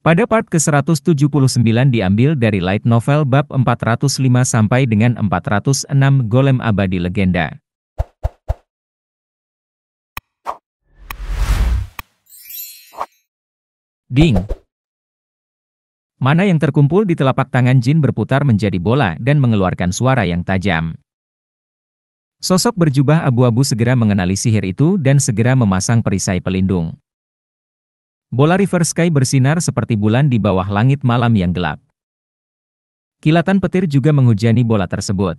Pada part ke-179 diambil dari light novel bab 405 sampai dengan 406 Golem Abadi Legenda. Ding! Mana yang terkumpul di telapak tangan Jin berputar menjadi bola dan mengeluarkan suara yang tajam. Sosok berjubah abu-abu segera mengenali sihir itu dan segera memasang perisai pelindung. Bola River Sky bersinar seperti bulan di bawah langit malam yang gelap. Kilatan petir juga menghujani bola tersebut.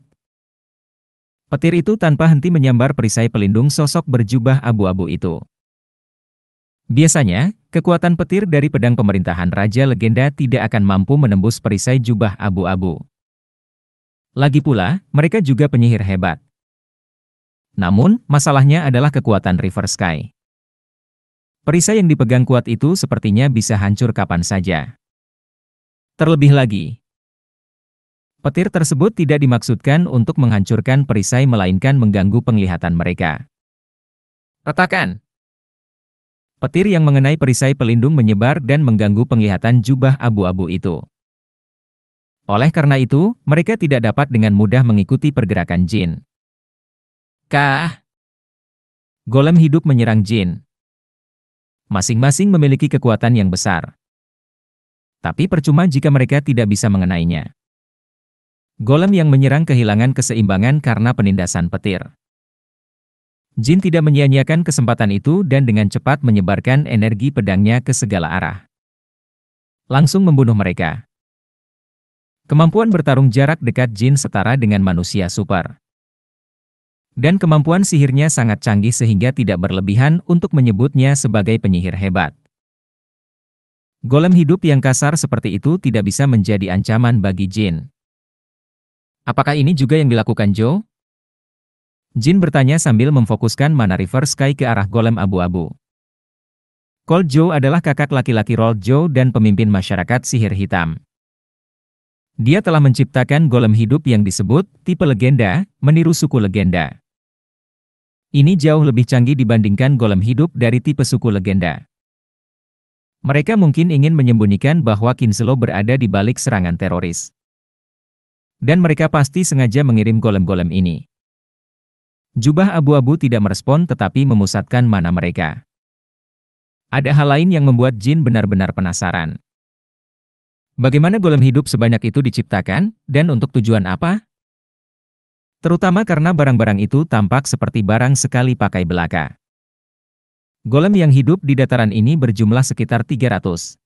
Petir itu tanpa henti menyambar perisai pelindung sosok berjubah abu-abu itu. Biasanya, kekuatan petir dari pedang pemerintahan Raja Legenda tidak akan mampu menembus perisai jubah abu-abu. Lagi pula, mereka juga penyihir hebat. Namun, masalahnya adalah kekuatan River Sky. Perisai yang dipegang kuat itu sepertinya bisa hancur kapan saja. Terlebih lagi, petir tersebut tidak dimaksudkan untuk menghancurkan perisai melainkan mengganggu penglihatan mereka. Retakan! Petir yang mengenai perisai pelindung menyebar dan mengganggu penglihatan jubah abu-abu itu. Oleh karena itu, mereka tidak dapat dengan mudah mengikuti pergerakan Jin. Kah! Golem hidup menyerang Jin. Masing-masing memiliki kekuatan yang besar. Tapi percuma jika mereka tidak bisa mengenainya. Golem yang menyerang kehilangan keseimbangan karena penindasan petir. Jin tidak menyia-nyiakan kesempatan itu dan dengan cepat menyebarkan energi pedangnya ke segala arah. Langsung membunuh mereka. Kemampuan bertarung jarak dekat Jin setara dengan manusia super. Dan kemampuan sihirnya sangat canggih sehingga tidak berlebihan untuk menyebutnya sebagai penyihir hebat. Golem hidup yang kasar seperti itu tidak bisa menjadi ancaman bagi Jin. Apakah ini juga yang dilakukan Zhou? Jin bertanya sambil memfokuskan mana River Sky ke arah golem abu-abu. Cold Zhou adalah kakak laki-laki Roll Zhou dan pemimpin masyarakat sihir hitam. Dia telah menciptakan golem hidup yang disebut tipe legenda, meniru suku legenda. Ini jauh lebih canggih dibandingkan golem hidup dari tipe suku legenda. Mereka mungkin ingin menyembunyikan bahwa Kinselo berada di balik serangan teroris. Dan mereka pasti sengaja mengirim golem-golem ini. Jubah abu-abu tidak merespon tetapi memusatkan mana mereka. Ada hal lain yang membuat Jin benar-benar penasaran. Bagaimana golem hidup sebanyak itu diciptakan, dan untuk tujuan apa? Terutama karena barang-barang itu tampak seperti barang sekali pakai belaka. Golem yang hidup di dataran ini berjumlah sekitar 300.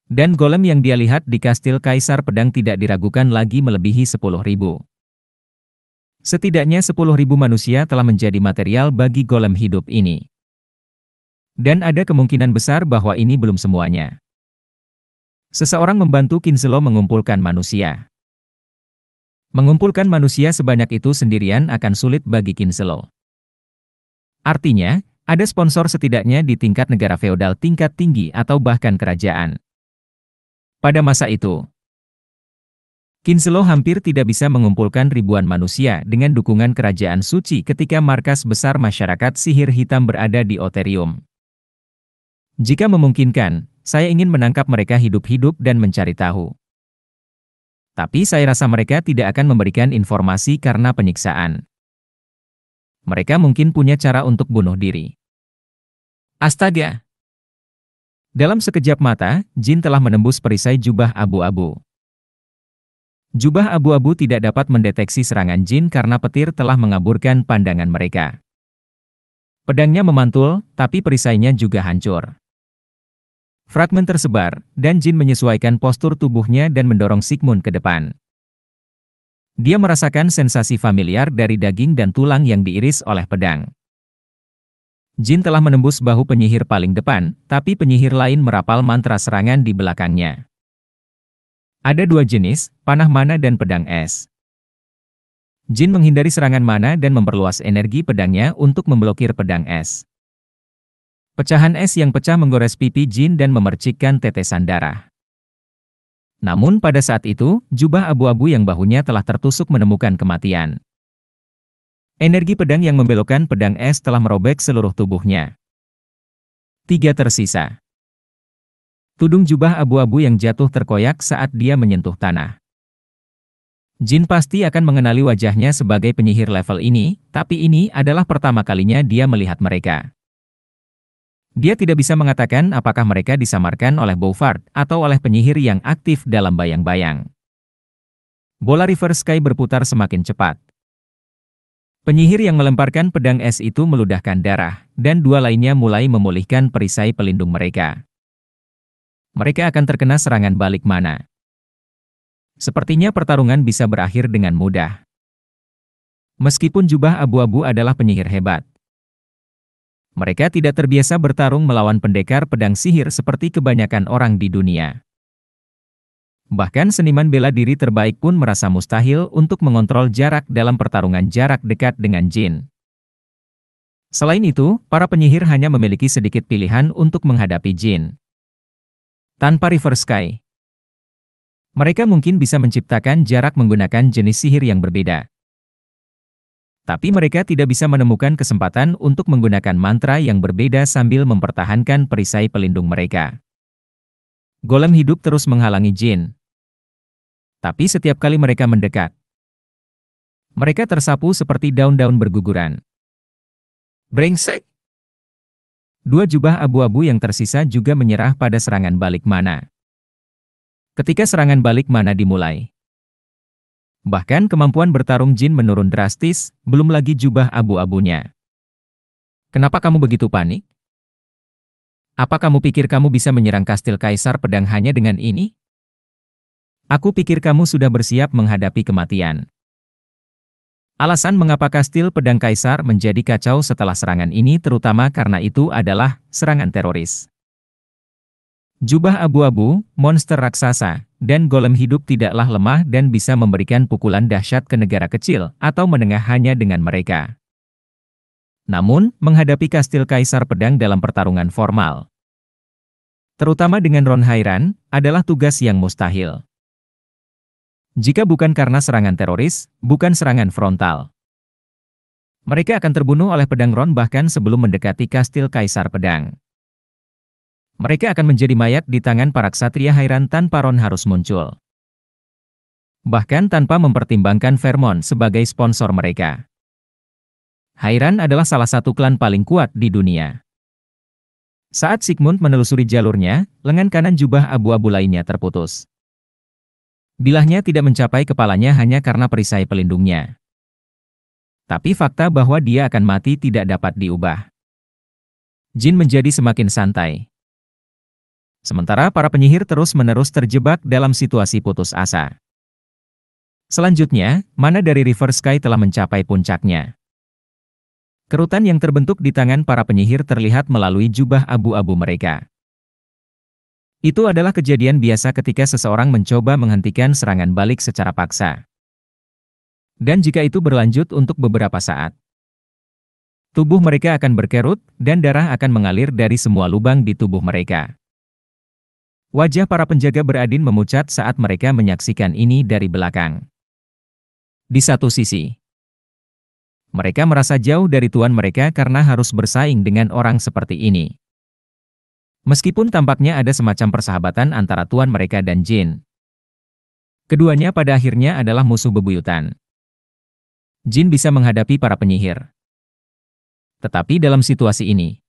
Dan golem yang dia lihat di kastil Kaisar Pedang tidak diragukan lagi melebihi 10.000. Setidaknya 10.000 manusia telah menjadi material bagi golem hidup ini. Dan ada kemungkinan besar bahwa ini belum semuanya. Seseorang membantu Kinselo mengumpulkan manusia. Mengumpulkan manusia sebanyak itu sendirian akan sulit bagi Kinselo. Artinya, ada sponsor setidaknya di tingkat negara feodal tingkat tinggi atau bahkan kerajaan. Pada masa itu, Kinselo hampir tidak bisa mengumpulkan ribuan manusia dengan dukungan kerajaan suci ketika markas besar masyarakat sihir hitam berada di Oterium. Jika memungkinkan, saya ingin menangkap mereka hidup-hidup dan mencari tahu. Tapi saya rasa mereka tidak akan memberikan informasi karena penyiksaan. Mereka mungkin punya cara untuk bunuh diri. Astaga! Dalam sekejap mata, Jin telah menembus perisai jubah abu-abu. Jubah abu-abu tidak dapat mendeteksi serangan Jin karena petir telah mengaburkan pandangan mereka. Pedangnya memantul, tapi perisainya juga hancur. Fragmen tersebar, dan Jin menyesuaikan postur tubuhnya dan mendorong Sigmund ke depan. Dia merasakan sensasi familiar dari daging dan tulang yang diiris oleh pedang. Jin telah menembus bahu penyihir paling depan, tapi penyihir lain merapal mantra serangan di belakangnya. Ada dua jenis, panah mana dan pedang es. Jin menghindari serangan mana dan memperluas energi pedangnya untuk memblokir pedang es. Pecahan es yang pecah menggores pipi Jin dan memercikkan tetesan darah. Namun pada saat itu, jubah abu-abu yang bahunya telah tertusuk menemukan kematian. Energi pedang yang membelokkan pedang es telah merobek seluruh tubuhnya. 3 tersisa. Tudung jubah abu-abu yang jatuh terkoyak saat dia menyentuh tanah. Jin pasti akan mengenali wajahnya sebagai penyihir level ini, tapi ini adalah pertama kalinya dia melihat mereka. Dia tidak bisa mengatakan apakah mereka disamarkan oleh Bouvard atau oleh penyihir yang aktif dalam bayang-bayang. Bola River Sky berputar semakin cepat. Penyihir yang melemparkan pedang es itu meludahkan darah, dan dua lainnya mulai memulihkan perisai pelindung mereka. Mereka akan terkena serangan balik mana. Sepertinya pertarungan bisa berakhir dengan mudah. Meskipun jubah abu-abu adalah penyihir hebat, mereka tidak terbiasa bertarung melawan pendekar pedang sihir seperti kebanyakan orang di dunia. Bahkan seniman bela diri terbaik pun merasa mustahil untuk mengontrol jarak dalam pertarungan jarak dekat dengan jin. Selain itu, para penyihir hanya memiliki sedikit pilihan untuk menghadapi jin. Tanpa River Sky, mereka mungkin bisa menciptakan jarak menggunakan jenis sihir yang berbeda. Tapi mereka tidak bisa menemukan kesempatan untuk menggunakan mantra yang berbeda sambil mempertahankan perisai pelindung mereka. Golem hidup terus menghalangi jin. Tapi setiap kali mereka mendekat, mereka tersapu seperti daun-daun berguguran. Brengsek! Dua jubah abu-abu yang tersisa juga menyerah pada serangan balik mana. Ketika serangan balik mana dimulai, bahkan kemampuan bertarung jin menurun drastis, belum lagi jubah abu-abunya. Kenapa kamu begitu panik? Apa kamu pikir kamu bisa menyerang kastil Kaisar Pedang hanya dengan ini? Aku pikir kamu sudah bersiap menghadapi kematian. Alasan mengapa kastil Pedang Kaisar menjadi kacau setelah serangan ini terutama karena itu adalah serangan teroris. Jubah abu-abu, monster raksasa, dan golem hidup tidaklah lemah dan bisa memberikan pukulan dahsyat ke negara kecil atau menengah hanya dengan mereka. Namun, menghadapi kastil Kaisar Pedang dalam pertarungan formal, terutama dengan Ron Hairan, adalah tugas yang mustahil. Jika bukan karena serangan teroris, bukan serangan frontal, mereka akan terbunuh oleh pedang Ron bahkan sebelum mendekati kastil Kaisar Pedang. Mereka akan menjadi mayat di tangan para ksatria Hairan tanpa Ron harus muncul. Bahkan tanpa mempertimbangkan Vermont sebagai sponsor mereka. Hairan adalah salah satu klan paling kuat di dunia. Saat Sigmund menelusuri jalurnya, lengan kanan jubah abu-abu lainnya terputus. Bilahnya tidak mencapai kepalanya hanya karena perisai pelindungnya. Tapi fakta bahwa dia akan mati tidak dapat diubah. Jin menjadi semakin santai. Sementara para penyihir terus-menerus terjebak dalam situasi putus asa. Selanjutnya, mana dari River Sky telah mencapai puncaknya. Kerutan yang terbentuk di tangan para penyihir terlihat melalui jubah abu-abu mereka. Itu adalah kejadian biasa ketika seseorang mencoba menghentikan serangan balik secara paksa. Dan jika itu berlanjut untuk beberapa saat, tubuh mereka akan berkerut, dan darah akan mengalir dari semua lubang di tubuh mereka. Wajah para penjaga beradin memucat saat mereka menyaksikan ini dari belakang. Di satu sisi, mereka merasa jauh dari tuan mereka karena harus bersaing dengan orang seperti ini. Meskipun tampaknya ada semacam persahabatan antara tuan mereka dan Jin, keduanya pada akhirnya adalah musuh bebuyutan. Jin bisa menghadapi para penyihir. Tetapi dalam situasi ini,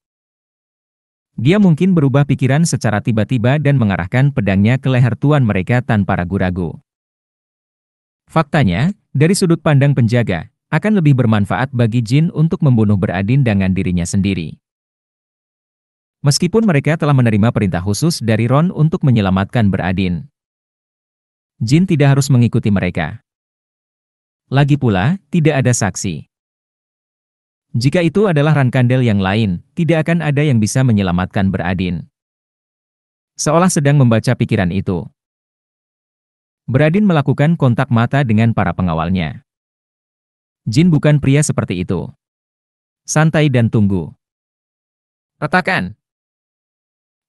dia mungkin berubah pikiran secara tiba-tiba dan mengarahkan pedangnya ke leher tuan mereka tanpa ragu-ragu. Faktanya, dari sudut pandang penjaga, akan lebih bermanfaat bagi Jin untuk membunuh beradin dengan dirinya sendiri. Meskipun mereka telah menerima perintah khusus dari Ron untuk menyelamatkan beradin, Jin tidak harus mengikuti mereka. Lagi pula, tidak ada saksi. Jika itu adalah Rankandel yang lain, tidak akan ada yang bisa menyelamatkan beradin. Seolah sedang membaca pikiran itu, beradin melakukan kontak mata dengan para pengawalnya. Jin bukan pria seperti itu. Santai dan tunggu. Retakan.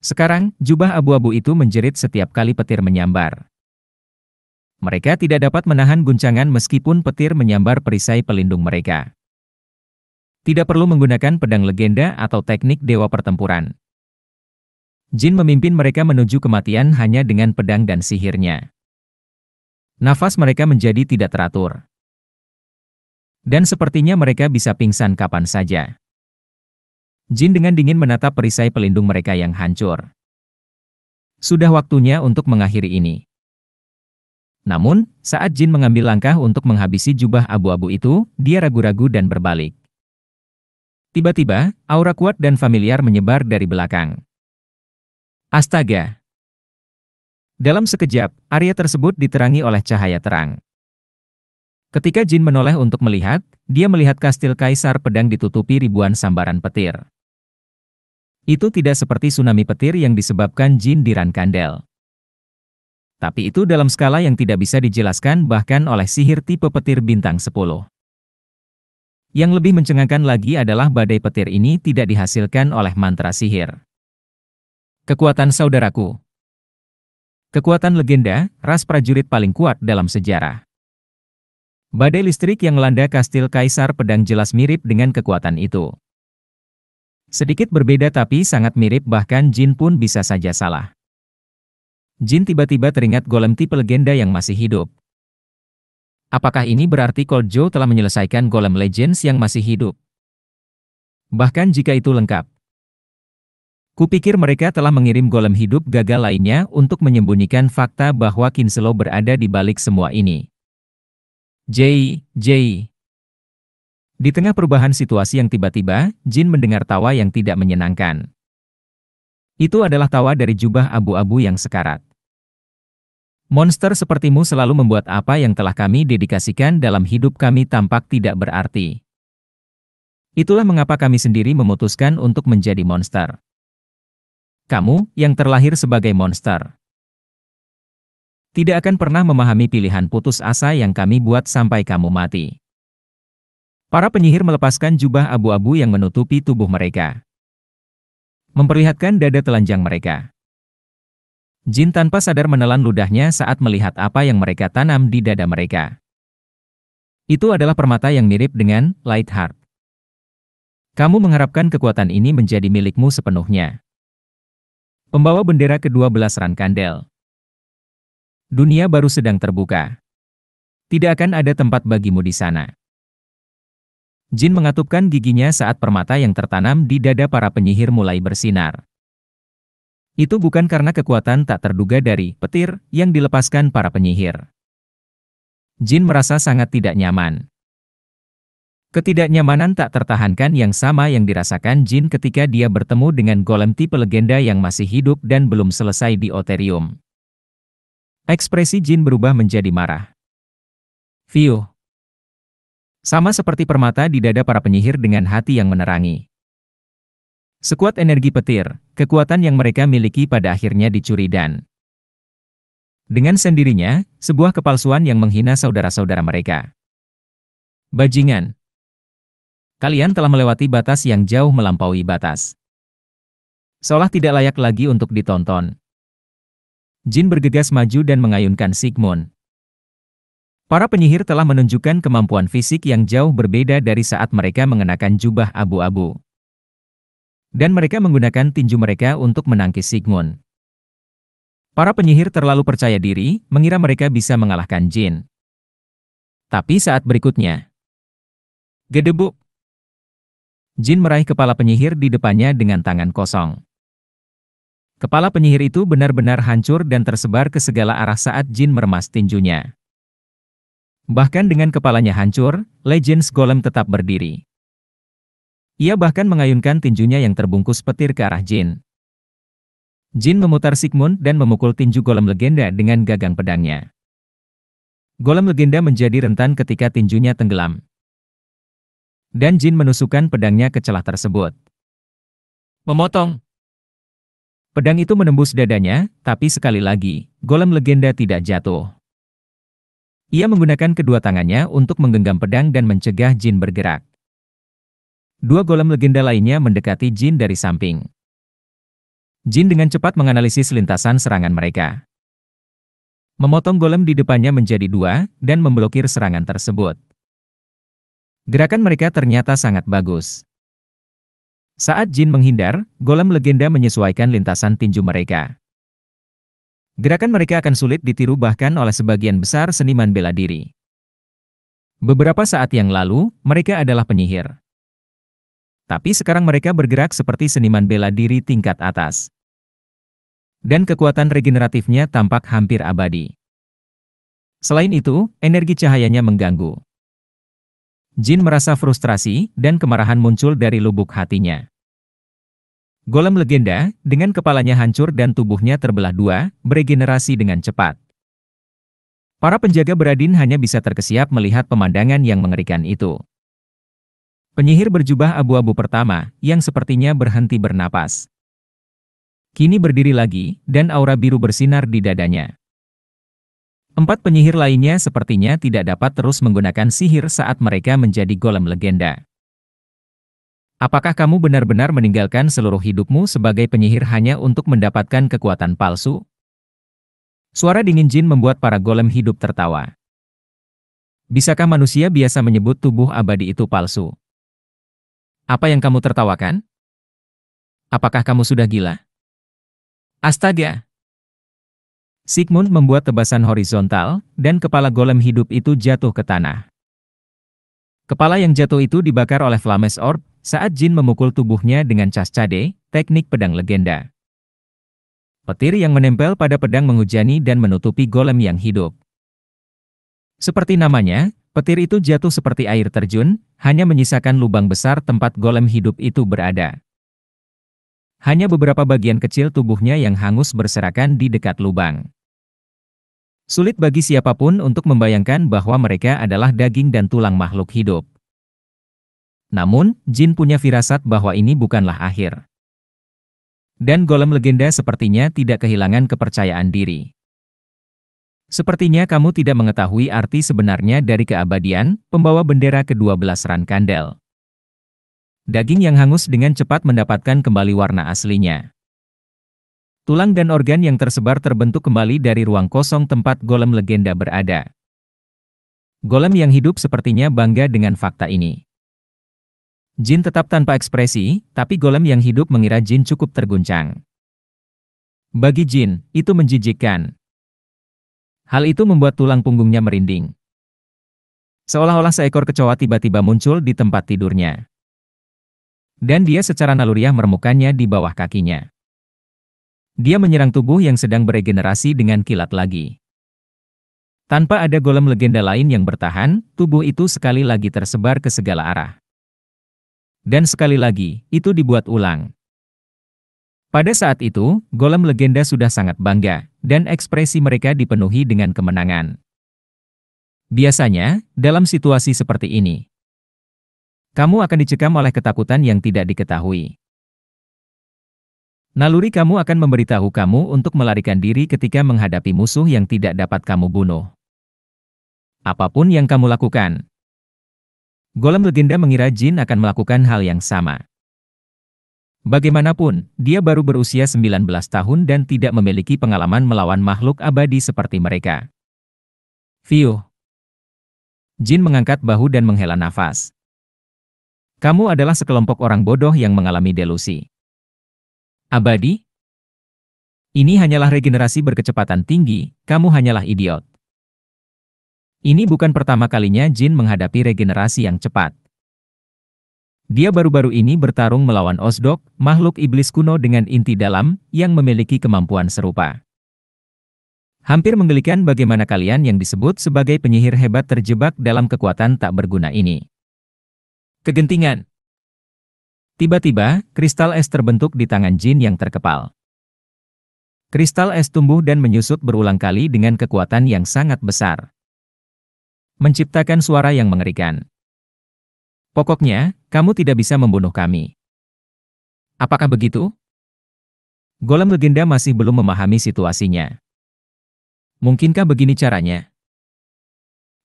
Sekarang, jubah abu-abu itu menjerit setiap kali petir menyambar. Mereka tidak dapat menahan guncangan meskipun petir menyambar perisai pelindung mereka. Tidak perlu menggunakan pedang legenda atau teknik dewa pertempuran. Jin memimpin mereka menuju kematian hanya dengan pedang dan sihirnya. Nafas mereka menjadi tidak teratur. Dan sepertinya mereka bisa pingsan kapan saja. Jin dengan dingin menatap perisai pelindung mereka yang hancur. Sudah waktunya untuk mengakhiri ini. Namun, saat Jin mengambil langkah untuk menghabisi jubah abu-abu itu, dia ragu-ragu dan berbalik. Tiba-tiba, aura kuat dan familiar menyebar dari belakang. Astaga! Dalam sekejap, area tersebut diterangi oleh cahaya terang. Ketika Jin menoleh untuk melihat, dia melihat kastil Kaisar Pedang ditutupi ribuan sambaran petir. Itu tidak seperti tsunami petir yang disebabkan Jin di Rankandel. Tapi itu dalam skala yang tidak bisa dijelaskan bahkan oleh sihir tipe petir bintang 10. Yang lebih mencengangkan lagi adalah badai petir ini tidak dihasilkan oleh mantra sihir. Kekuatan saudaraku. Kekuatan legenda, ras prajurit paling kuat dalam sejarah. Badai listrik yang melanda kastil Kaisar Pedang jelas mirip dengan kekuatan itu. Sedikit berbeda tapi sangat mirip, bahkan Jin pun bisa saja salah. Jin tiba-tiba teringat golem tipe legenda yang masih hidup. Apakah ini berarti Cold Joe telah menyelesaikan golem Legends yang masih hidup? Bahkan jika itu lengkap. Kupikir mereka telah mengirim golem hidup gagal lainnya untuk menyembunyikan fakta bahwa Kinselo berada di balik semua ini. Jay. Di tengah perubahan situasi yang tiba-tiba, Jin mendengar tawa yang tidak menyenangkan. Itu adalah tawa dari jubah abu-abu yang sekarat. Monster sepertimu selalu membuat apa yang telah kami dedikasikan dalam hidup kami tampak tidak berarti. Itulah mengapa kami sendiri memutuskan untuk menjadi monster. Kamu, yang terlahir sebagai monster, tidak akan pernah memahami pilihan putus asa yang kami buat sampai kamu mati. Para penyihir melepaskan jubah abu-abu yang menutupi tubuh mereka, memperlihatkan dada telanjang mereka. Jin tanpa sadar menelan ludahnya saat melihat apa yang mereka tanam di dada mereka. Itu adalah permata yang mirip dengan Lightheart. Kamu mengharapkan kekuatan ini menjadi milikmu sepenuhnya. Pembawa bendera ke-12 Rankandel. Dunia baru sedang terbuka. Tidak akan ada tempat bagimu di sana. Jin mengatupkan giginya saat permata yang tertanam di dada para penyihir mulai bersinar. Itu bukan karena kekuatan tak terduga dari petir yang dilepaskan para penyihir. Jin merasa sangat tidak nyaman. Ketidaknyamanan tak tertahankan yang sama yang dirasakan Jin ketika dia bertemu dengan golem tipe legenda yang masih hidup dan belum selesai di Oterium. Ekspresi Jin berubah menjadi marah. Fiuh. Sama seperti permata di dada para penyihir dengan hati yang menerangi. Sekuat energi petir, kekuatan yang mereka miliki pada akhirnya dicuri dan dengan sendirinya, sebuah kepalsuan yang menghina saudara-saudara mereka. Bajingan. Kalian telah melewati batas yang jauh melampaui batas. Seolah tidak layak lagi untuk ditonton. Jin bergegas maju dan mengayunkan Sigmund. Para penyihir telah menunjukkan kemampuan fisik yang jauh berbeda dari saat mereka mengenakan jubah abu-abu. Dan mereka menggunakan tinju mereka untuk menangkis Sigmund. Para penyihir terlalu percaya diri, mengira mereka bisa mengalahkan Jin. Tapi saat berikutnya, gedebuk. Jin meraih kepala penyihir di depannya dengan tangan kosong. Kepala penyihir itu benar-benar hancur dan tersebar ke segala arah saat Jin meremas tinjunya. Bahkan dengan kepalanya hancur, Legends Golem tetap berdiri. Ia bahkan mengayunkan tinjunya yang terbungkus petir ke arah Jin. Jin memutar Sigmund dan memukul tinju golem legenda dengan gagang pedangnya. Golem legenda menjadi rentan ketika tinjunya tenggelam. Dan Jin menusukkan pedangnya ke celah tersebut. Memotong. Pedang itu menembus dadanya, tapi sekali lagi, golem legenda tidak jatuh. Ia menggunakan kedua tangannya untuk menggenggam pedang dan mencegah Jin bergerak. Dua golem legenda lainnya mendekati Jin dari samping. Jin dengan cepat menganalisis lintasan serangan mereka. Memotong golem di depannya menjadi dua, dan memblokir serangan tersebut. Gerakan mereka ternyata sangat bagus. Saat Jin menghindar, golem legenda menyesuaikan lintasan tinju mereka. Gerakan mereka akan sulit ditiru bahkan oleh sebagian besar seniman bela diri. Beberapa saat yang lalu, mereka adalah penyihir. Tapi sekarang mereka bergerak seperti seniman bela diri tingkat atas. Dan kekuatan regeneratifnya tampak hampir abadi. Selain itu, energi cahayanya mengganggu. Jin merasa frustrasi, dan kemarahan muncul dari lubuk hatinya. Golem legenda, dengan kepalanya hancur dan tubuhnya terbelah dua, beregenerasi dengan cepat. Para penjaga Beradin hanya bisa terkesiap melihat pemandangan yang mengerikan itu. Penyihir berjubah abu-abu pertama, yang sepertinya berhenti bernapas. Kini berdiri lagi, dan aura biru bersinar di dadanya. 4 penyihir lainnya sepertinya tidak dapat terus menggunakan sihir saat mereka menjadi golem legenda. Apakah kamu benar-benar meninggalkan seluruh hidupmu sebagai penyihir hanya untuk mendapatkan kekuatan palsu? Suara dingin Jin membuat para golem hidup tertawa. Bisakah manusia biasa menyebut tubuh abadi itu palsu? Apa yang kamu tertawakan? Apakah kamu sudah gila? Astaga! Sigmund membuat tebasan horizontal, dan kepala golem hidup itu jatuh ke tanah. Kepala yang jatuh itu dibakar oleh Flames Orb, saat Jin memukul tubuhnya dengan Cascade, teknik pedang legenda. Petir yang menempel pada pedang menghujani dan menutupi golem yang hidup. Seperti namanya, petir itu jatuh seperti air terjun, hanya menyisakan lubang besar tempat golem hidup itu berada. Hanya beberapa bagian kecil tubuhnya yang hangus berserakan di dekat lubang. Sulit bagi siapapun untuk membayangkan bahwa mereka adalah daging dan tulang makhluk hidup. Namun, Jin punya firasat bahwa ini bukanlah akhir. Dan golem legenda sepertinya tidak kehilangan kepercayaan diri. Sepertinya kamu tidak mengetahui arti sebenarnya dari keabadian, pembawa bendera ke-12 Ran Kandel. Daging yang hangus dengan cepat mendapatkan kembali warna aslinya. Tulang dan organ yang tersebar terbentuk kembali dari ruang kosong tempat golem legenda berada. Golem yang hidup sepertinya bangga dengan fakta ini. Jin tetap tanpa ekspresi, tapi golem yang hidup mengira Jin cukup terguncang. Bagi Jin, itu menjijikkan. Hal itu membuat tulang punggungnya merinding. Seolah-olah seekor kecoa tiba-tiba muncul di tempat tidurnya. Dan dia secara naluriah meremukannya di bawah kakinya. Dia menyerang tubuh yang sedang beregenerasi dengan kilat lagi. Tanpa ada golem legenda lain yang bertahan, tubuh itu sekali lagi tersebar ke segala arah. Dan sekali lagi, itu dibuat ulang. Pada saat itu, golem legenda sudah sangat bangga, dan ekspresi mereka dipenuhi dengan kemenangan. Biasanya, dalam situasi seperti ini, kamu akan dicekam oleh ketakutan yang tidak diketahui. Naluri kamu akan memberitahu kamu untuk melarikan diri ketika menghadapi musuh yang tidak dapat kamu bunuh. Apapun yang kamu lakukan. Golem legenda mengira Jin akan melakukan hal yang sama. Bagaimanapun, dia baru berusia 19 tahun dan tidak memiliki pengalaman melawan makhluk abadi seperti mereka. Fiuh. Jin mengangkat bahu dan menghela nafas. Kamu adalah sekelompok orang bodoh yang mengalami delusi. Abadi? Ini hanyalah regenerasi berkecepatan tinggi, kamu hanyalah idiot. Ini bukan pertama kalinya Jin menghadapi regenerasi yang cepat. Dia baru-baru ini bertarung melawan Osdok, makhluk iblis kuno dengan inti dalam, yang memiliki kemampuan serupa. Hampir menggelikan bagaimana kalian yang disebut sebagai penyihir hebat terjebak dalam kekuatan tak berguna ini. Kegentingan. Tiba-tiba, kristal es terbentuk di tangan Jin yang terkepal. Kristal es tumbuh dan menyusut berulang kali dengan kekuatan yang sangat besar. Menciptakan suara yang mengerikan. Pokoknya, kamu tidak bisa membunuh kami. Apakah begitu? Golem legenda masih belum memahami situasinya. Mungkinkah begini caranya?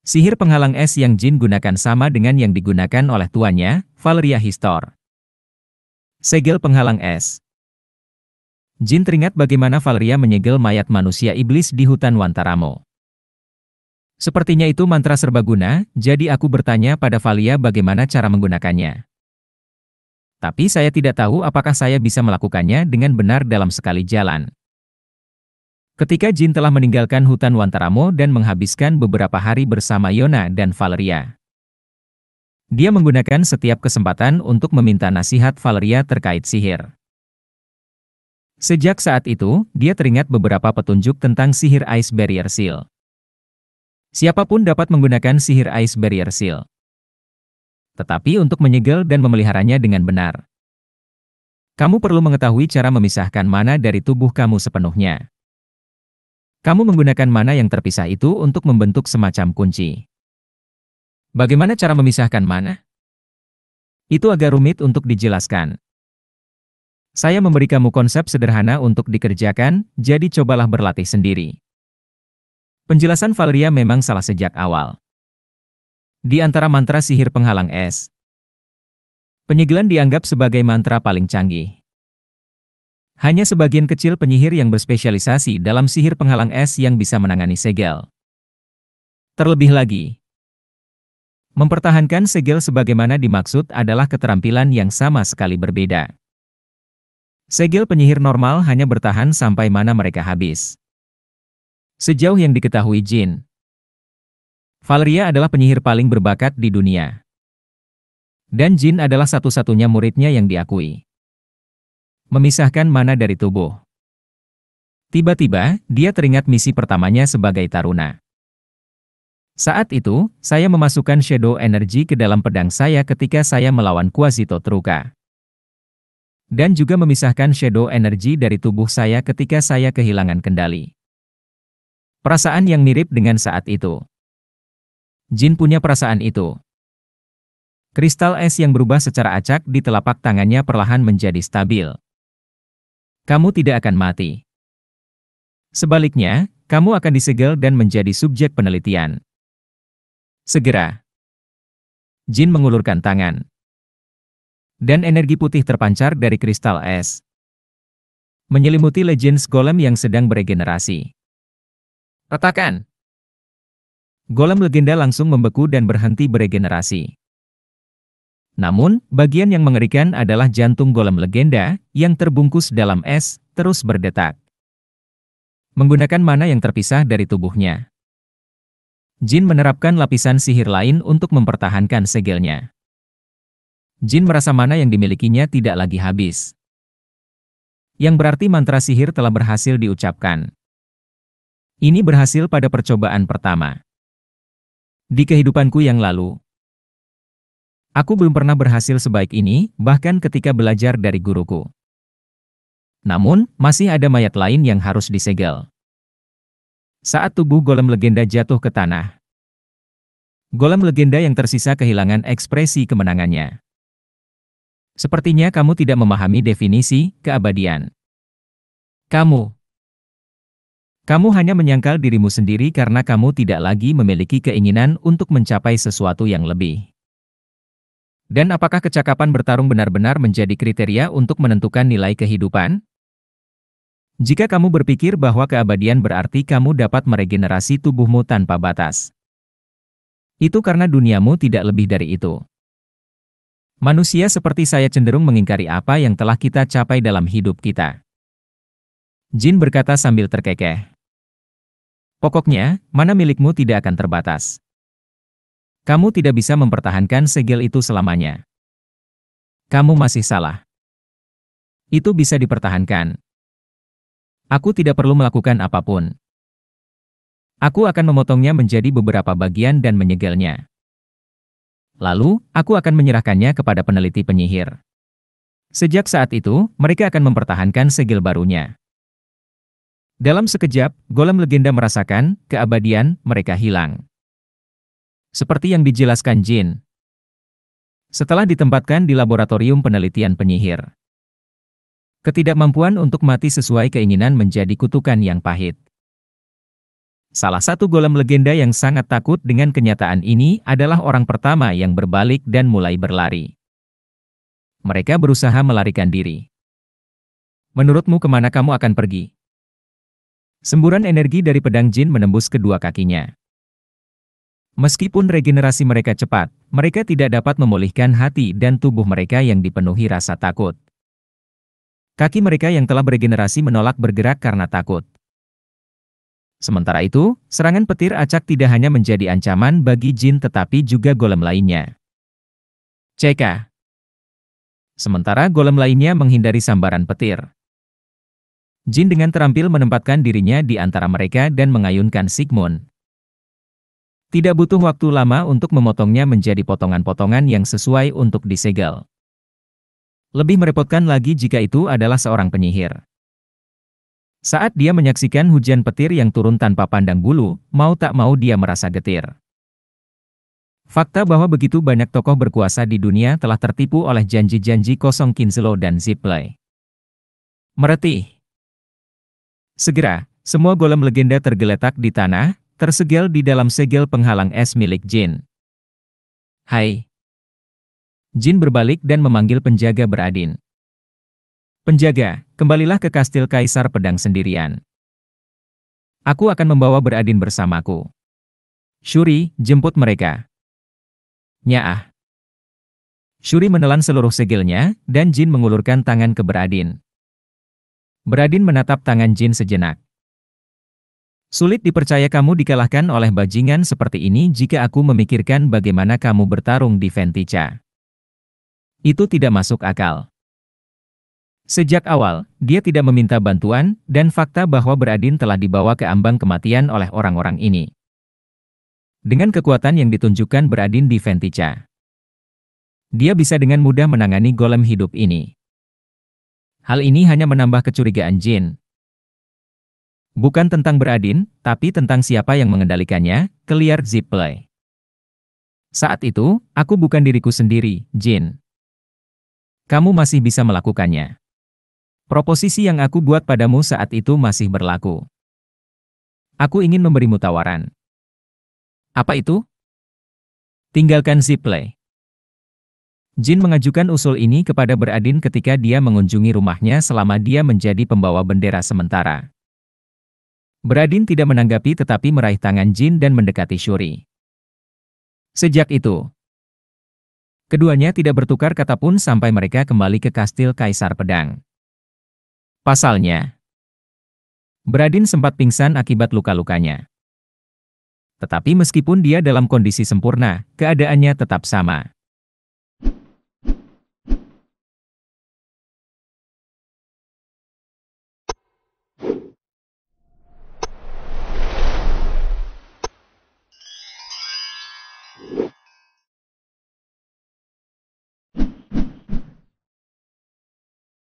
Sihir penghalang es yang Jin gunakan sama dengan yang digunakan oleh tuannya, Valeria Histor. Segel penghalang es. Jin teringat bagaimana Valeria menyegel mayat manusia iblis di hutan Wantaramo. Sepertinya itu mantra serbaguna, jadi aku bertanya pada Valia bagaimana cara menggunakannya. Tapi saya tidak tahu apakah saya bisa melakukannya dengan benar dalam sekali jalan. Ketika Jin telah meninggalkan hutan Wantaramo dan menghabiskan beberapa hari bersama Yona dan Valeria, dia menggunakan setiap kesempatan untuk meminta nasihat Valeria terkait sihir. Sejak saat itu, dia teringat beberapa petunjuk tentang sihir Ice Barrier Seal. Siapapun dapat menggunakan sihir Ice Barrier Seal, tetapi untuk menyegel dan memeliharanya dengan benar, kamu perlu mengetahui cara memisahkan mana dari tubuh kamu sepenuhnya. Kamu menggunakan mana yang terpisah itu untuk membentuk semacam kunci. Bagaimana cara memisahkan mana? Itu agak rumit untuk dijelaskan. Saya memberi kamu konsep sederhana untuk dikerjakan, jadi cobalah berlatih sendiri. Penjelasan Valeria memang salah sejak awal. Di antara mantra sihir penghalang es, penyegelan dianggap sebagai mantra paling canggih. Hanya sebagian kecil penyihir yang berspesialisasi dalam sihir penghalang es yang bisa menangani segel. Terlebih lagi, mempertahankan segel sebagaimana dimaksud adalah keterampilan yang sama sekali berbeda. Segel penyihir normal hanya bertahan sampai mana mereka habis. Sejauh yang diketahui Jin, Valeria adalah penyihir paling berbakat di dunia. Dan Jin adalah satu-satunya muridnya yang diakui. Memisahkan mana dari tubuh. Tiba-tiba, dia teringat misi pertamanya sebagai taruna. Saat itu, saya memasukkan shadow energy ke dalam pedang saya ketika saya melawan Quasito Truca. Dan juga memisahkan shadow energy dari tubuh saya ketika saya kehilangan kendali. Perasaan yang mirip dengan saat itu. Jin punya perasaan itu. Kristal es yang berubah secara acak di telapak tangannya perlahan menjadi stabil. Kamu tidak akan mati. Sebaliknya, kamu akan disegel dan menjadi subjek penelitian. Segera. Jin mengulurkan tangan. Dan energi putih terpancar dari kristal es, menyelimuti Legends Golem yang sedang beregenerasi. Retakan! Golem legenda langsung membeku dan berhenti beregenerasi. Namun, bagian yang mengerikan adalah jantung golem legenda, yang terbungkus dalam es, terus berdetak. Menggunakan mana yang terpisah dari tubuhnya. Jin menerapkan lapisan sihir lain untuk mempertahankan segelnya. Jin merasa mana yang dimilikinya tidak lagi habis. Yang berarti mantra sihir telah berhasil diucapkan. Ini berhasil pada percobaan pertama. Di kehidupanku yang lalu, aku belum pernah berhasil sebaik ini, bahkan ketika belajar dari guruku. Namun, masih ada mayat lain yang harus disegel. Saat tubuh golem legenda jatuh ke tanah, golem legenda yang tersisa kehilangan ekspresi kemenangannya. Sepertinya kamu tidak memahami definisi keabadian. Kamu hanya menyangkal dirimu sendiri karena kamu tidak lagi memiliki keinginan untuk mencapai sesuatu yang lebih. Dan apakah kecakapan bertarung benar-benar menjadi kriteria untuk menentukan nilai kehidupan? Jika kamu berpikir bahwa keabadian berarti kamu dapat meregenerasi tubuhmu tanpa batas, itu karena duniamu tidak lebih dari itu. Manusia seperti saya cenderung mengingkari apa yang telah kita capai dalam hidup kita. Jin berkata sambil terkekeh. Pokoknya, mana milikmu tidak akan terbatas. Kamu tidak bisa mempertahankan segel itu selamanya. Kamu masih salah. Itu bisa dipertahankan. Aku tidak perlu melakukan apapun. Aku akan memotongnya menjadi beberapa bagian dan menyegelnya. Lalu, aku akan menyerahkannya kepada peneliti penyihir. Sejak saat itu, mereka akan mempertahankan segel barunya. Dalam sekejap, golem legenda merasakan keabadian mereka hilang. Seperti yang dijelaskan Jin. Setelah ditempatkan di laboratorium penelitian penyihir, ketidakmampuan untuk mati sesuai keinginan menjadi kutukan yang pahit. Salah satu golem legenda yang sangat takut dengan kenyataan ini adalah orang pertama yang berbalik dan mulai berlari. Mereka berusaha melarikan diri. Menurutmu kemana kamu akan pergi? Semburan energi dari pedang Jin menembus kedua kakinya. Meskipun regenerasi mereka cepat, mereka tidak dapat memulihkan hati dan tubuh mereka yang dipenuhi rasa takut. Kaki mereka yang telah beregenerasi menolak bergerak karena takut. Sementara itu, serangan petir acak tidak hanya menjadi ancaman bagi jin tetapi juga golem lainnya. CK. Sementara golem lainnya menghindari sambaran petir. Jin dengan terampil menempatkan dirinya di antara mereka dan mengayunkan Sigmund. Tidak butuh waktu lama untuk memotongnya menjadi potongan-potongan yang sesuai untuk disegel. Lebih merepotkan lagi jika itu adalah seorang penyihir. Saat dia menyaksikan hujan petir yang turun tanpa pandang bulu, mau tak mau dia merasa getir. Fakta bahwa begitu banyak tokoh berkuasa di dunia telah tertipu oleh janji-janji kosong Kinslow dan Zipley. Meretih. Segera, semua golem legenda tergeletak di tanah, tersegel di dalam segel penghalang es milik Jin. Hai. Jin berbalik dan memanggil penjaga Beradin. Penjaga, kembalilah ke kastil Kaisar Pedang sendirian. Aku akan membawa Beradin bersamaku. Shuri, jemput mereka. Nyaah. Shuri menelan seluruh segelnya, dan Jin mengulurkan tangan ke Beradin. Beradin menatap tangan Jin sejenak. Sulit dipercaya kamu dikalahkan oleh bajingan seperti ini jika aku memikirkan bagaimana kamu bertarung di Ventica. Itu tidak masuk akal. Sejak awal, dia tidak meminta bantuan, dan fakta bahwa Beradin telah dibawa ke ambang kematian oleh orang-orang ini. Dengan kekuatan yang ditunjukkan Beradin di Ventica, dia bisa dengan mudah menangani golem hidup ini. Hal ini hanya menambah kecurigaan Jin. Bukan tentang Beradin, tapi tentang siapa yang mengendalikannya, keliar Zipley. Saat itu, aku bukan diriku sendiri, Jin. Kamu masih bisa melakukannya. Proposisi yang aku buat padamu saat itu masih berlaku. Aku ingin memberimu tawaran. Apa itu? Tinggalkan Zipley. Jin mengajukan usul ini kepada Beradin ketika dia mengunjungi rumahnya selama dia menjadi pembawa bendera sementara. Beradin tidak menanggapi tetapi meraih tangan Jin dan mendekati Shuri. Sejak itu, keduanya tidak bertukar kata pun sampai mereka kembali ke kastil Kaisar Pedang. Pasalnya, Beradin sempat pingsan akibat luka-lukanya. Tetapi meskipun dia dalam kondisi sempurna, keadaannya tetap sama.